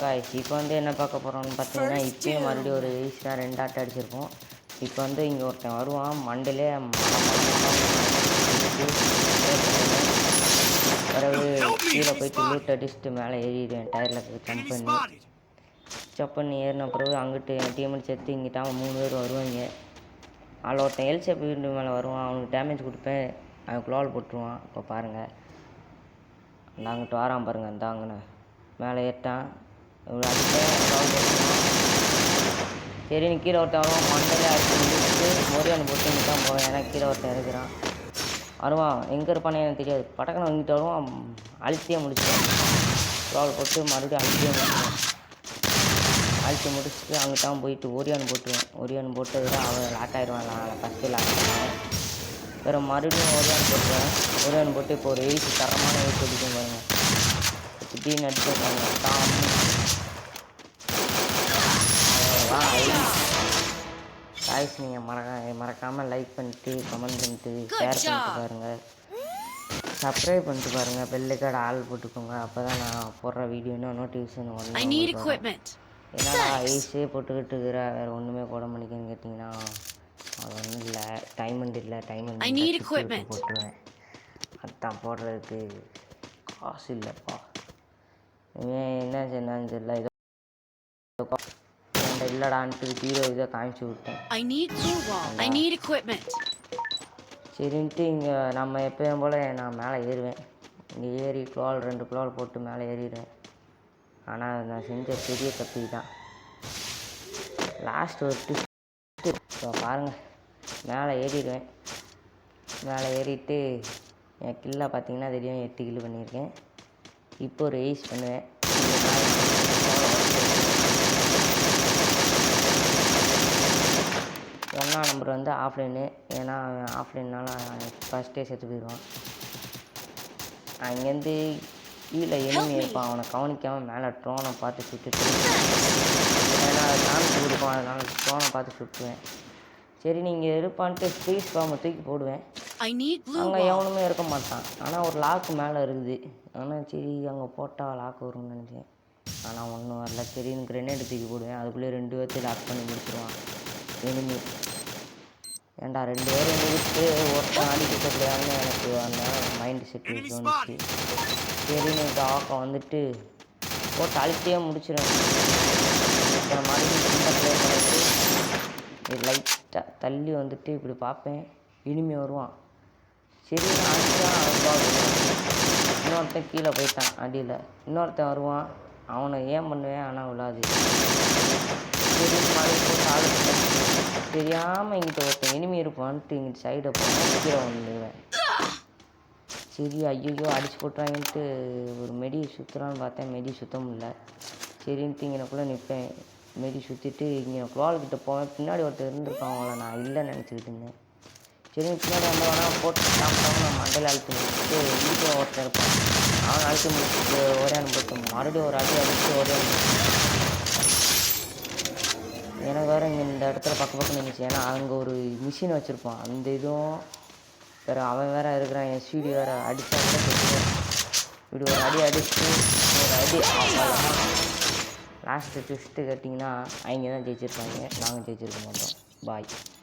காய்ச்சி இப்போ வந்து என்ன பார்க்க போகிறோம்னு பார்த்தீங்கன்னா, இப்போயும் மறுபடியும் ஒரு ஈஸியாக 2 ஆட்டம் அடிச்சிருப்போம். இப்போ வந்து இங்கே ஒருத்தன் வருவான், மண்டையிலே பிறகு கீழே போயிட்டு லூட் அடிச்சுட்டு மேலே ஏறிடுவேன். டயரில் ஜம்ப் பண்ணி ஏறின பிறகு அங்கிட்டு என் டீமெட் சேர்த்து இங்கிட்ட அவன் 3 பேர் வருவாங்க. அதில் ஒருத்தன் எல்சேப் வீட்டு மேலே வருவான், அவனுக்கு டேமேஜ் கொடுப்பேன், அவன் குளோல் போட்டுருவான். இப்போ பாருங்கள், அந்த அங்கிட்டு வாரான் பாருங்கள், அந்த அங்கன்னு மேலே ஏற்றான், இவ்வளோ அடிப்பேன், குளோல் போட்டுருவான். சரி நீ கீழே ஒருத்தன் வருவான், மண்டையிலே அடிச்சு முடிச்சுட்டு மொரியான் போட்டு இங்கே தான் போவேன். ஏன்னா கீழே ஒருத்தன் இருக்கிறான் வருவான், எங்கே இருப்பானே எனக்கு தெரியாது. படக்குன்னு வந்துட்டு வருவான், அழுத்தியே முடிச்சுவேன். குளோல் போட்டு மறுபடியும் அழுத்தியே முடிச்சுவேன். அழித்து முடிச்சுட்டு அங்கிட்டான் போயிட்டு ஒரியான் போட்டுருவேன். ஒரியான் போட்டதுதான் அவன் லாக் ஆகிடுவான். நான் ஃபஸ்ட்டு லாக் ஆகிடுவேன். வேறு மறுபடியும் ஒரியான் போட்டுருவேன். ஒரியான் போட்டு இப்போ ஒரு எய்ஸ் தரமான எய்ஸ் அடிக்கும் பாருங்க. திடீர்னு அடிச்சுருக்காங்க தான். காய்ஸ் நீங்கள் மறக்காமல் லைக் பண்ணிட்டு கமெண்ட் பண்ணிட்டு ஷேர் பண்ணிட்டு பாருங்கள். சப்ஸ்கிரைப் பண்ணிட்டு பாருங்கள். பெல்லுக்கார்டு ஆள் போட்டுக்கோங்க. அப்போ தான் நான் போடுற வீடியோன்னா நோட்டிஃபிகேஷன் ஒன்று. என்னடா ஐஸே போட்டுக்கிட்டு இருக்கிற, வேறு ஒன்றுமே போட மாட்டேங்குன்னு கேட்டிங்கன்னா, அது ஒன்றும் இல்லை, டைமண்ட் இல்லை. டைமண்ட் போட்டுருவேன். அதுதான் போடுறதுக்கு காசு இல்லைப்பா. இவன் என்ன சொன்னான்னு தெரியல, ஏதோ இல்லைடான்ட்டு ஹீரோ இதை காமிச்சு விட்டேன். சரின்ட்டு இங்கே நம்ம எப்பயும் போல் நான் மேலே ஏறுவேன். இங்கே ஏறி குளோல் 2 குளோல் போட்டு மேலே ஏறிடுவேன். ஆனால் நான் செஞ்ச பெரிய தப்பு தான். லாஸ்ட் ஒரு ட்விஸ்ட்டு இப்போ பாருங்கள், மேலே ஏறிடுவேன். மேலே ஏறிட்டு என் கில்லை பார்த்தீங்கன்னா தெரியும், 8 கில்லு பண்ணியிருக்கேன். இப்போ ஒரு எய்ஸ் பண்ணுவேன். 1ஆம் நம்பர் வந்து ஆஃப்லைனு, ஏன்னா ஆஃப்லைன்னால ஃபஸ்ட்டே செத்து போயிடுவான். அங்கேருந்து கீழே எனிமி இருப்பான், அவனை கவனிக்காமல் மேலே ட்ரோனை பார்த்து சுட்டுட்டு, ஏன்னா அது சான்ஸ் கொடுப்பான், அதனால் ட்ரோனை பார்த்து சுட்டுவேன். சரி நீங்கள் இருப்பான்ட்டு ஸ்பேஸ் ஃபார்மை தூக்கி போடுவேன். அங்கே எவனுமே இருக்க மாட்டான். ஆனால் ஒரு லாக்கு மேலே இருக்குது. ஆனால் சரி அங்கே போட்டால் லாக் வரும்னு நினச்சேன். ஆனால் ஒன்றும் வரல. சரி கிரெனேடு தூக்கி போடுவேன். அதுக்குள்ளே 2 பேர்த்து லாக் பண்ணி முடிச்சிடுவான் எனிமி. ஏன்டா 2 பேர் இருந்துட்டு ஒருத்தன் அடிக்கக்கூடாதுன்னு எனக்கு அந்த மைண்டு செட் தோணுச்சு. சரின்னு ஆக்கம் வந்துட்டு போட்டு அழுத்தியே முடிச்சிடுவேன். மறுபடியும் சின்ன ப்ளே பண்ணிட்டு லைட்டாக தள்ளி வந்துட்டு இப்படி பார்ப்பேன், இனிமே வருவான். சரி அடித்தான், இன்னொருத்தன் கீழே போயிட்டான் அடியில். இன்னொருத்தன் வருவான், அவனை ஏன் பண்ணுவேன், ஆனால் விழாது. சரி மறுபடியும் போட்டு அழுத்தேன். தெரியாமல் இங்கிட்ட ஒருத்தன் இனிமே இருப்பான்ட்டு இங்கிட்ட சைடை போனேன், கீழே வந்துடுவேன். சரி ஐயோ அடிச்சு போட்டுறாங்கன்ட்டு ஒரு மெடி சுற்றுறான்னு பார்த்தேன், மெடி சுத்த முடியல. சரின்ட்டு இங்கனக்குள்ளே நிற்பேன். மெடி சுற்றிட்டு இங்கே குளோல்கிட்ட போவேன். பின்னாடி ஒருத்தர் இருந்திருப்பான், அவங்கள நான் இல்லைன்னு நினச்சிக்கிட்டு இருந்தேன். சரி பின்னாடி வந்தவனா போட்டு காமிட்டாங்க. நான் மண்டையில் அழுத்தி முடிச்சுட்டு வீட்டில் ஒருத்தர் இருப்பான், அவனை அழுத்தி முடிச்சுட்டு ஒரியான் போட்டு மறுபடியும் ஒரு அடி அடித்து ஒரியான். எனக்கு வேறு இங்கே இந்த இடத்துல பக்கம் இருந்துச்சு, ஏன்னா அங்கே ஒரு மிஷின் வச்சுருப்பான். அந்த இதுவும் வேறு அவன் வேறு இருக்கிறான், என் ஸ்வீடி வேறு அடித்தா கூட சொல்லுவேன். இப்படி ஒரு அடி அடித்து ஒரு அடி லாஸ்ட்டு ட்விஸ்ட்டு கேட்டிங்கன்னா அவங்க தான் ஜெயிச்சிருப்பாங்க, நாங்கள் ஜெயிச்சிருக்க மாட்டோம். பாய்.